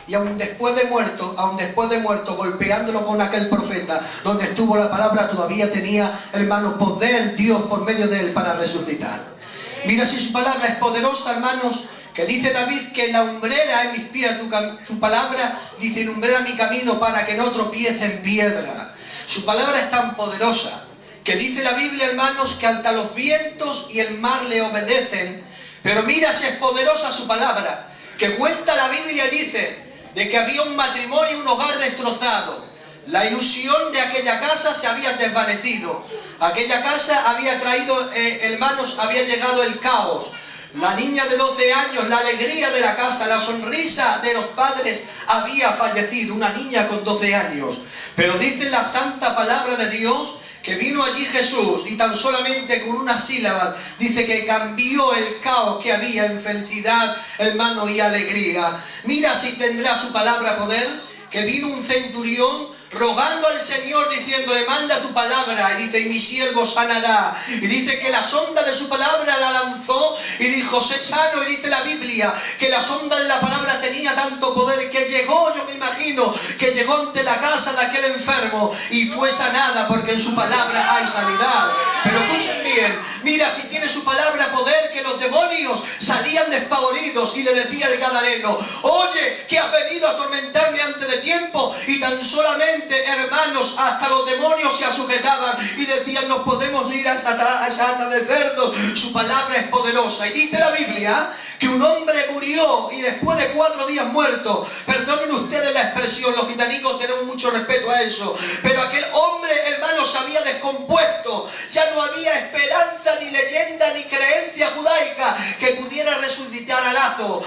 y aun después de muerto, golpeándolo con aquel profeta, donde estuvo la palabra, todavía tenía, hermanos, poder Dios por medio de él para resucitar. Mira si su palabra es poderosa, hermanos, que dice David que la lumbrera en mis pies, tu palabra, dice, lumbrera mi camino para que no tropiece en piedra. Su palabra es tan poderosa, que dice la Biblia, hermanos, que hasta los vientos y el mar le obedecen. Pero mira si es poderosa su palabra, que cuenta la Biblia y dice de que había un matrimonio y un hogar destrozado. La ilusión de aquella casa se había desvanecido. Aquella casa había traído, hermanos, había llegado el caos. La niña de 12 años, la alegría de la casa, la sonrisa de los padres había fallecido. Una niña con 12 años. Pero dice la santa palabra de Dios que vino allí Jesús y tan solamente con unas sílabas dice que cambió el caos que había en felicidad, hermano, y alegría. Mira si tendrá su palabra poder, que vino un centurión rogando al Señor diciéndole, manda tu palabra, y dice, y mi siervo sanará, y dice que la sonda de su palabra la lanzó y dijo, sé sano, y dice la Biblia que la sonda de la palabra tenía tanto poder que llegó, yo me imagino, que llegó ante la casa de aquel enfermo y fue sanada, porque en su palabra hay sanidad. Pero escuchen bien, mira si tiene su palabra poder, que los demonios salían despavoridos y le decía el gadareno, oye, que has venido a atormentarme antes de tiempo, y tan solamente, hermanos, hasta los demonios se sujetaban y decían, no podemos ir a esa ata de cerdos. Su palabra es poderosa. Y dice la Biblia que un hombre murió y después de 4 días muerto, perdonen ustedes la expresión, los gitanicos tenemos mucho respeto a eso, pero aquel hombre, hermanos, se había descompuesto. Ya no había esperanza, ni leyenda, ni creencia judaica que pudiera resucitar a Lázaro.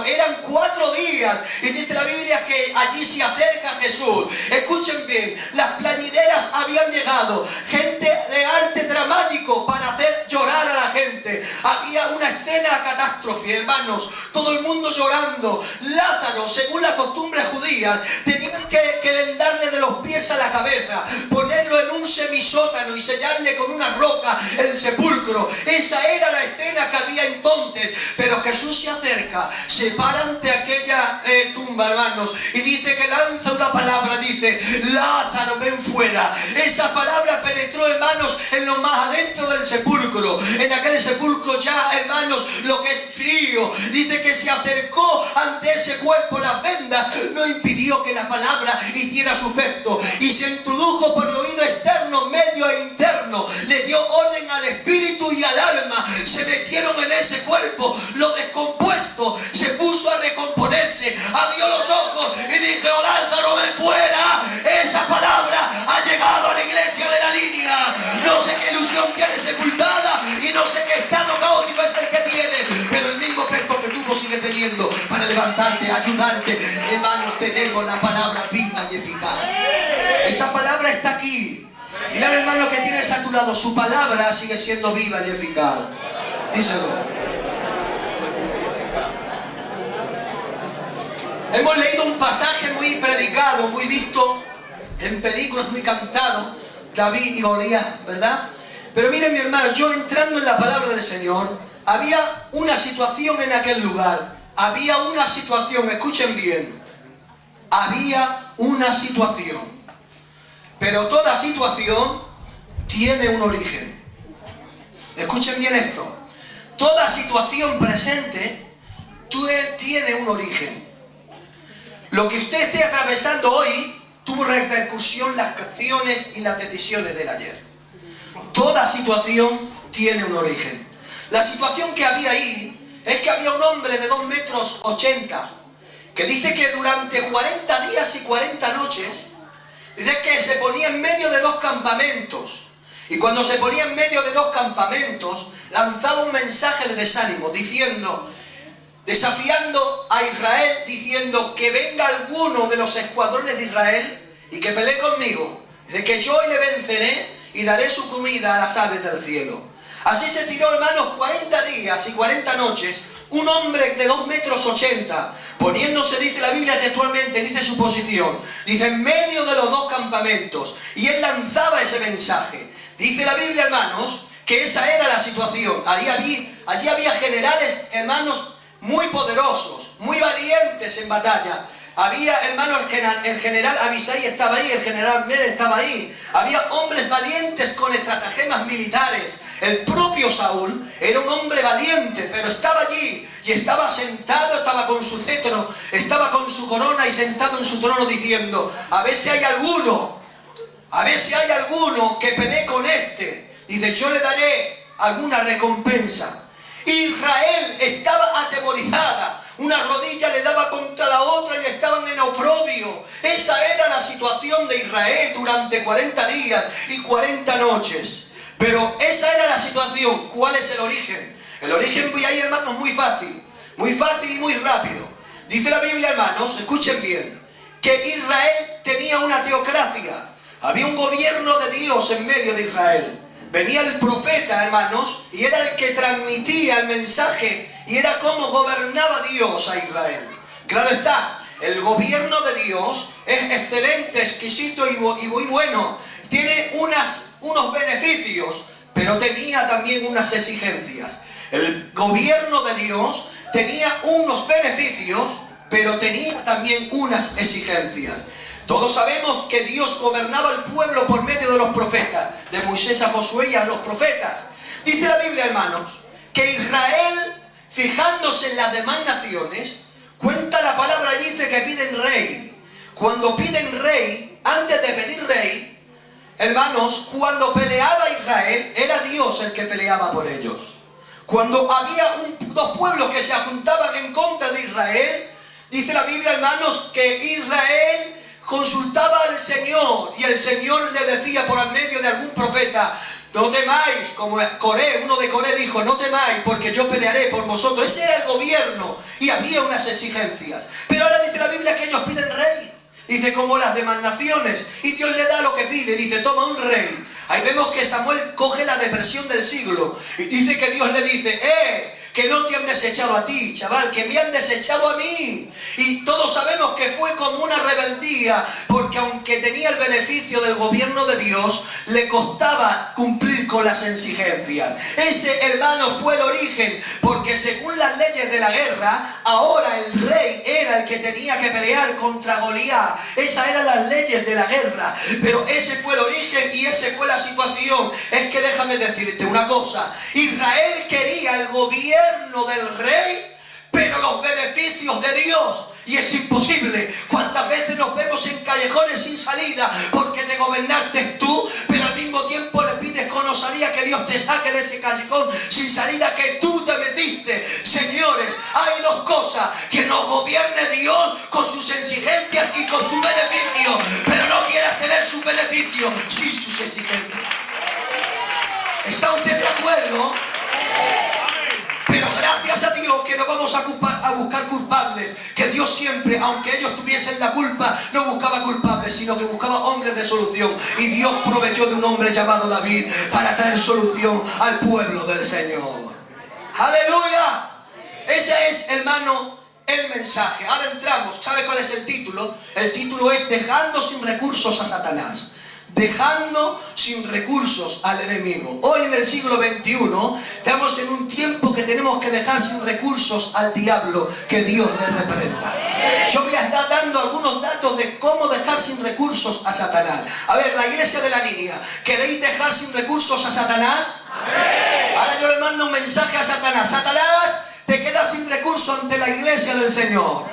Eran 4 días y dice la Biblia que allí se acerca Jesús. Escuchen bien, las plañideras habían llegado, gente de arte dramático para hacer llorar a la gente. Había una escena catástrofe, hermanos, todo el mundo llorando. Lázaro, según las costumbres judías, tenían que vendarle de los pies a la cabeza, ponerlo en un semisótano y sellarle con una roca el sepulcro. Esa era la escena que había entonces. Pero Jesús se acerca, se para ante aquella tumba, hermanos, y dice que lanza una palabra, dice, Lázaro, ven fuera. Esa palabra penetró, hermanos, en lo más adentro del sepulcro. En aquel sepulcro ya, hermanos, lo que es frío. Dice que se acercó ante ese cuerpo, las vendas no impidió que la palabra hiciera su efecto, y se introdujo por el oído externo, medio e interno. Le dio orden al espíritu y al alma. Se metieron en ese cuerpo, lo descompuesto se puso a recomponerse, abrió los ojos y dijo, Lázaro, ven fuera. Esa palabra ha llegado a la iglesia de la línea. No sé qué ilusión tiene sepultada y no sé qué estado caótico es el que tiene, pero el mismo efecto que tuvo sigue teniendo para levantarte, ayudarte. Hermanos, tenemos la palabra viva y eficaz. Esa palabra está aquí. Mira al hermano que tienes a tu lado, su palabra sigue siendo viva y eficaz. Díselo. Hemos leído un pasaje muy predicado, muy visto en películas, muy cantado, David y Goliat, ¿verdad? Pero miren, mi hermano, yo entrando en la palabra del Señor, había una situación en aquel lugar. Había una situación, escuchen bien. Había una situación. Pero toda situación tiene un origen. Escuchen bien esto. Toda situación presente tiene un origen. Lo que usted esté atravesando hoy tuvo repercusión en las acciones y las decisiones del ayer. Toda situación tiene un origen. La situación que había ahí es que había un hombre de 2,80 metros, que dice que durante 40 días y 40 noches, dice que se ponía en medio de 2 campamentos. Y cuando se ponía en medio de 2 campamentos, lanzaba un mensaje de desánimo, desafiando a Israel, diciendo que venga alguno de los escuadrones de Israel y que pelee conmigo. Dice que yo hoy le venceré y daré su comida a las aves del cielo. Así se tiró, hermanos, 40 días y 40 noches, un hombre de 2,80 metros, poniéndose, dice la Biblia textualmente, dice su posición, dice en medio de los 2 campamentos, y él lanzaba ese mensaje. Dice la Biblia, hermanos, que esa era la situación. Allí había generales, hermanos, muy poderosos, muy valientes en batalla. Había, hermano, el general Abisai estaba ahí, el general Mer estaba ahí. Había hombres valientes con estratagemas militares. El propio Saúl era un hombre valiente, pero estaba allí y estaba sentado, estaba con su cetro, estaba con su corona y sentado en su trono diciendo: a ver si hay alguno que pelee con este. Dice: yo le daré alguna recompensa. Israel estaba atemorizada. Una rodilla le daba contra la otra y estaban en oprobio. Esa era la situación de Israel durante 40 días y 40 noches. Pero esa era la situación. ¿Cuál es el origen? El origen, voy ahí, hermanos, muy fácil y muy rápido. Dice la Biblia, hermanos, escuchen bien, que Israel tenía una teocracia. Había un gobierno de Dios en medio de Israel. Venía el profeta, hermanos, y era el que transmitía el mensaje, y era como gobernaba Dios a Israel. Claro está, el gobierno de Dios es excelente, exquisito y muy bueno. Tiene unos beneficios, pero tenía también unas exigencias. El gobierno de Dios tenía unos beneficios, pero tenía también unas exigencias. Todos sabemos que Dios gobernaba el pueblo por medio de los profetas, de Moisés a Josué y a los profetas. Dice la Biblia, hermanos, que Israel, fijándose en las demás naciones, cuenta la palabra y dice que piden rey. Cuando piden rey, antes de pedir rey, hermanos, cuando peleaba Israel, era Dios el que peleaba por ellos. Cuando había dos pueblos que se juntaban en contra de Israel, dice la Biblia, hermanos, que Israel consultaba al Señor y el Señor le decía por medio de algún profeta: no temáis, como Coré, uno de Coré dijo: no temáis porque yo pelearé por vosotros. Ese era el gobierno y había unas exigencias. Pero ahora dice la Biblia que ellos piden rey. Dice, como las demás naciones, y Dios le da lo que pide. Dice: toma un rey. Ahí vemos que Samuel coge la depresión del siglo y dice que Dios le dice: que no te han desechado a ti, chaval, que me han desechado a mí. Y todos sabemos que fue como una rebeldía, porque aunque tenía el beneficio del gobierno de Dios, le costaba cumplir con las exigencias. Ese, hermano, fue el origen, porque según las leyes de la guerra, ahora el rey era el que tenía que pelear contra Goliat. Esas eran las leyes de la guerra, pero ese fue el origen y esa fue la situación. Es que déjame decirte una cosa: Israel quería el gobierno del rey, pero los beneficios de Dios. Y es imposible. ¿Cuántas veces nos vemos en callejones sin salida porque te gobernaste tú, pero al mismo tiempo le pides con osadía que Dios te saque de ese callejón sin salida que tú te metiste? Señores, hay dos cosas: que nos gobierne Dios con sus exigencias y con su beneficio, pero no quieras tener sus beneficios sin sus exigencias. ¿Está usted de acuerdo? Pero gracias a Dios que no vamos a buscar culpables, que Dios siempre, aunque ellos tuviesen la culpa, no buscaba culpables, sino que buscaba hombres de solución. Y Dios proveyó de un hombre llamado David para traer solución al pueblo del Señor. ¡Aleluya! Ese es, hermano, el mensaje. Ahora entramos. ¿Sabe cuál es el título? El título es: dejando sin recursos a Satanás. Dejando sin recursos al enemigo. Hoy en el siglo XXI estamos en un tiempo que tenemos que dejar sin recursos al diablo, que Dios le reprenda. Yo voy a estar dando algunos datos de cómo dejar sin recursos a Satanás. A ver, la iglesia de la línea, ¿queréis dejar sin recursos a Satanás? Ahora yo le mando un mensaje a Satanás: Satanás, te quedas sin recursos ante la iglesia del Señor.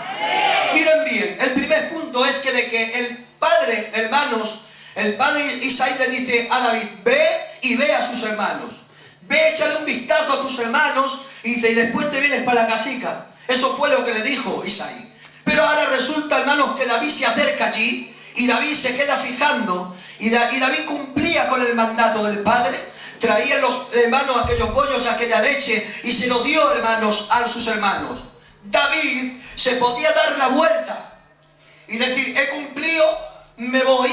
Miren bien, el primer punto es que de que el padre, hermanos, el padre Isaí le dice a David: ve y ve a sus hermanos. Ve, échale un vistazo a tus hermanos, y dice, y después te vienes para la casica. Eso fue lo que le dijo Isaí. Pero ahora resulta, hermanos, que David se acerca allí, y David se queda fijando, y David cumplía con el mandato del padre. Traía los hermanos aquellos pollos, aquella leche, y se lo dio, hermanos, a sus hermanos. David se podía dar la vuelta y decir: he cumplido, me voy.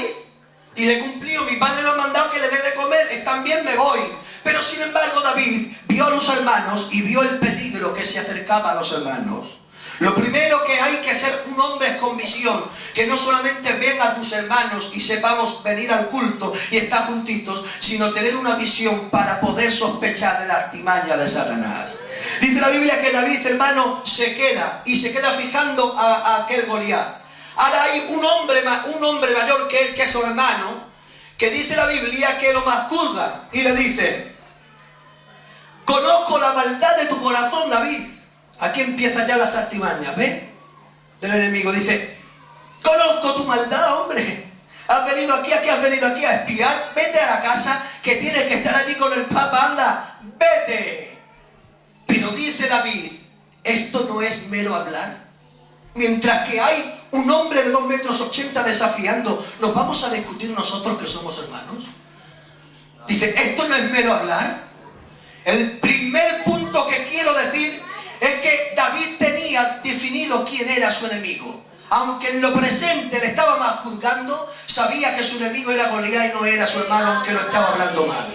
Y he cumplido, mi padre me ha mandado que le dé de comer, también me voy. Pero sin embargo David vio a los hermanos y vio el peligro que se acercaba a los hermanos. Lo primero que hay que ser un hombre con visión, que no solamente ven a tus hermanos y sepamos venir al culto y estar juntitos, sino tener una visión para poder sospechar de la artimaña de Satanás. Dice la Biblia que David, hermano, se queda fijando a aquel Goliat. Ahora hay un hombre mayor que él, que es su hermano, que dice la Biblia que lo masculga y le dice: conozco la maldad de tu corazón, David. Aquí empieza ya las artimañas, ¿ves? Del enemigo. Dice: conozco tu maldad, hombre. Has venido aquí a espiar. Vete a la casa, que tienes que estar allí con el Papa. Anda, vete. Pero dice David: esto no es mero hablar. Mientras que hay un hombre de 2,80 metros desafiando, ¿nos vamos a discutir nosotros que somos hermanos? Dice: esto no es mero hablar. El primer punto que quiero decir es que David tenía definido quién era su enemigo. Aunque en lo presente le estaba mal juzgando, sabía que su enemigo era Goliat y no era su hermano, aunque lo estaba hablando mal.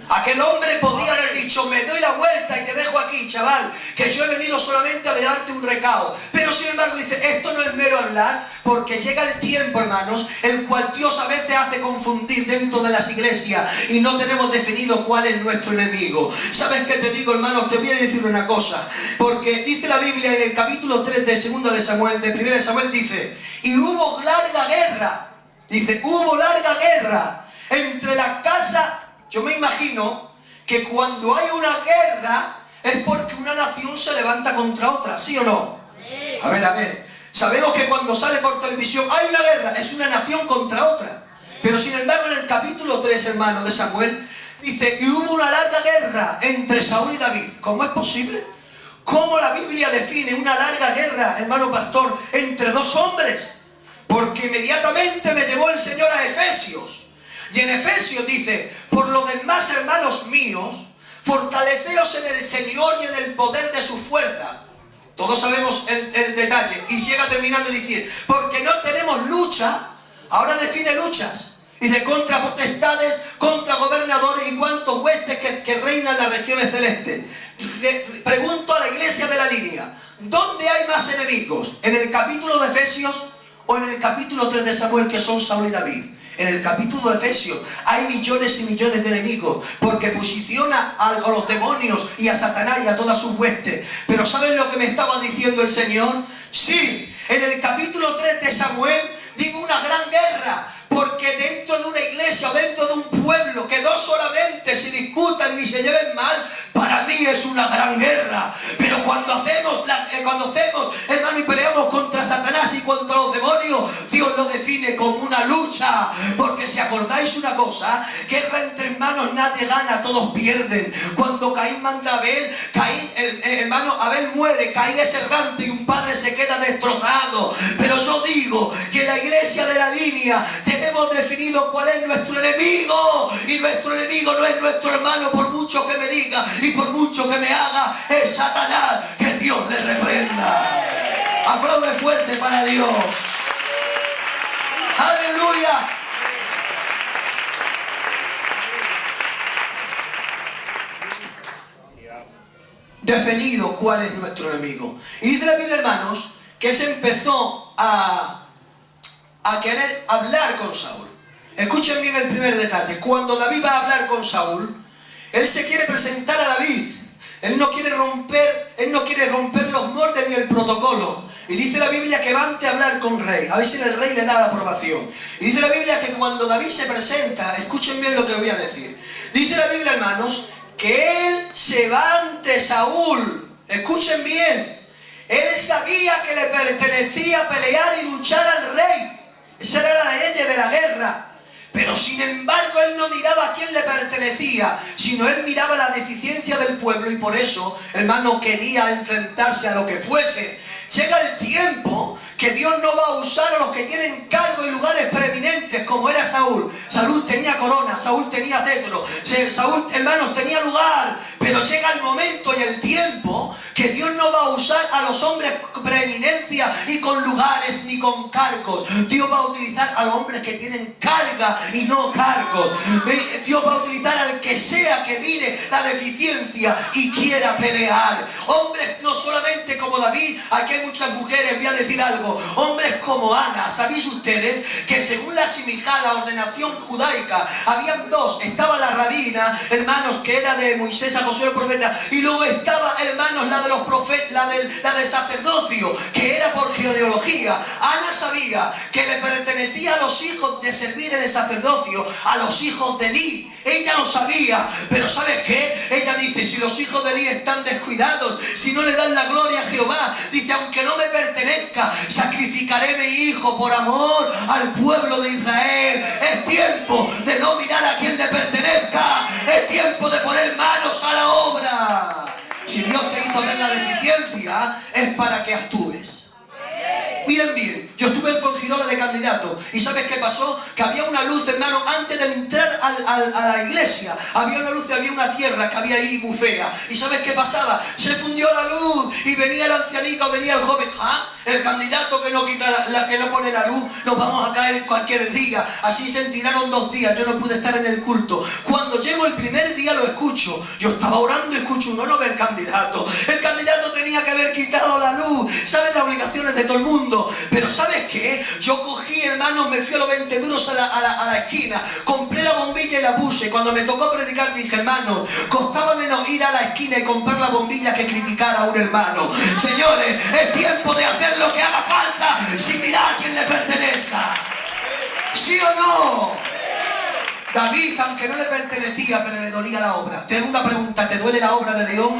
Aquel hombre podía haber dicho: me doy la vuelta y te dejo aquí, chaval, que yo he venido solamente a darte un recado. Pero sin embargo dice: esto no es mero hablar, porque llega el tiempo, hermanos, el cual Dios a veces hace confundir dentro de las iglesias y no tenemos definido cuál es nuestro enemigo. ¿Sabes qué te digo, hermanos? Te voy a decir una cosa, porque dice la Biblia en el capítulo 3 de 2 de Samuel, de 1 de Samuel, dice: y hubo larga guerra. Dice: hubo larga guerra entre la casa. Yo me imagino que cuando hay una guerra es porque una nación se levanta contra otra, ¿sí o no? A ver. Sabemos que cuando sale por televisión hay una guerra, es una nación contra otra. Pero sin embargo en el capítulo 3, hermano, de Samuel, dice: y hubo una larga guerra entre Saúl y David. ¿Cómo es posible? ¿Cómo la Biblia define una larga guerra, hermano pastor, entre dos hombres? Porque inmediatamente me llevó el Señor a Efesios. Y en Efesios dice: por lo demás, hermanos míos, fortaleceos en el Señor y en el poder de su fuerza. Todos sabemos el detalle. Y llega terminando y dice: porque no tenemos lucha. Ahora define luchas. Dice: contra potestades, contra gobernadores y cuantos huestes que reinan en las regiones celestes. Pregunto a la iglesia de la línea: ¿dónde hay más enemigos? ¿En el capítulo de Efesios o en el capítulo 3 de Samuel, que son Saúl y David? En el capítulo de Efesios hay millones y millones de enemigos, porque posiciona a los demonios y a Satanás y a todas sus huestes. Pero ¿saben lo que me estaba diciendo el Señor? Sí, en el capítulo 3 de Samuel digo una gran guerra, porque dentro de una iglesia o dentro de un pueblo que no solamente se discutan ni se lleven mal, para mí es una gran guerra. Pero cuando hacemos, hermano, y peleamos contra Satanás y contra los demonios, Dios lo define como una lucha. Porque si acordáis una cosa, guerra entre hermanos nadie gana, todos pierden. Cuando Caín manda a Abel, Abel muere, Caín es errante y un padre se queda destrozado. Pero yo digo que la iglesia de la línea tenemos definido cuál es nuestro enemigo, y nuestro enemigo no es nuestro hermano, por mucho que me diga y por mucho que me haga, es Satanás. Que Dios le reprenda. Aplaude fuerte para Dios. Aleluya. Definido cuál es nuestro enemigo. Y dice la Biblia, hermanos, que se empezó a querer hablar con Saúl. Escuchen bien el primer detalle. Cuando David va a hablar con Saúl, él se quiere presentar a David. Él no quiere romper los moldes ni el protocolo. Y dice la Biblia que va antes a hablar con el rey, a ver si el rey le da la aprobación. Y dice la Biblia que cuando David se presenta, escuchen bien lo que voy a decir. Dice la Biblia, hermanos, que él se va ante Saúl. Escuchen bien. Él sabía que le pertenecía pelear y luchar al rey. Esa era la ley de la guerra. Pero sin embargo él no miraba a quién le pertenecía, sino él miraba la deficiencia del pueblo, y por eso, hermano, quería enfrentarse a lo que fuese. Llega el tiempo que Dios no va a usar a los que tienen cargo y lugares preeminentes, como era Saúl. Saúl tenía corona, Saúl tenía cetro, Saúl, hermanos, tenía lugar. Pero llega el momento y el tiempo que Dios no va a usar a los hombres con preeminencia y con lugares ni con cargos. Dios va a utilizar a los hombres que tienen carga y no cargos. Dios va a utilizar al que sea que mire la deficiencia y quiera pelear. Hombres no solamente como David, aquí hay muchas mujeres, voy a decir algo. Hombres como Ana. ¿Sabéis ustedes que según la simijá, la ordenación judaica, habían dos? Estaba la rabina, hermanos, que era de Moisés a Josué el profeta, y luego estaba, hermanos, la de los profetas, la del sacerdocio, que era por genealogía. Ana sabía que le pertenecía a los hijos de servir en el sacerdocio, a los hijos de Elí. Ella lo sabía, pero ¿sabes qué? Ella dice, si los hijos de Elí están descuidados, si no le dan la gloria a Jehová, dice, aunque no me pertenezca, sacrificaré mi hijo por amor al pueblo de Israel. Es tiempo de no mirar a quien le pertenezca, es tiempo de poner manos a la obra. Si Dios te hizo ver la deficiencia, es para que actúes. Miren bien, yo estuve en Fuengirola de candidato y ¿sabes qué pasó? Que había una luz, hermano, antes de entrar a la iglesia. Había una luz y había una tierra que había ahí muy fea. ¿Y sabes qué pasaba? Se fundió la luz y venía el ancianito, venía el joven. ¿Ah? El candidato que no quita que no pone la luz, nos vamos a caer cualquier día. Así se tiraron 2 días, yo no pude estar en el culto. Cuando llego el primer día lo escucho. Yo estaba orando y escucho, no lo ve el candidato. El candidato tenía que haber quitado la luz. ¿Sabes las obligaciones de todo el mundo? Pero ¿sabes qué? Yo cogí, hermanos, me fui a los 20 duros a la esquina, compré la bombilla y la puse. Cuando me tocó predicar dije, hermano, costaba menos ir a la esquina y comprar la bombilla que criticar a un hermano. Señores, es tiempo de hacer lo que haga falta sin mirar a quien le pertenezca. ¿Sí o no? David, aunque no le pertenecía, pero le dolía la obra. Te hago una pregunta, ¿te duele la obra de Dios?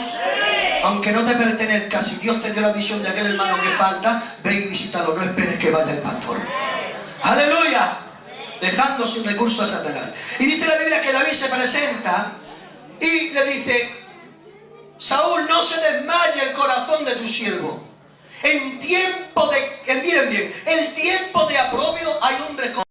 Aunque no te pertenezca, si Dios te dio la visión de aquel hermano que falta, ve y visítalo, no esperes que vaya el pastor. ¡Aleluya! Dejando sin recurso a Satanás. Y dice la Biblia que David se presenta y le dice, Saúl, no se desmaye el corazón de tu siervo. En tiempo de, miren bien, el tiempo de aprobio hay un recompensa.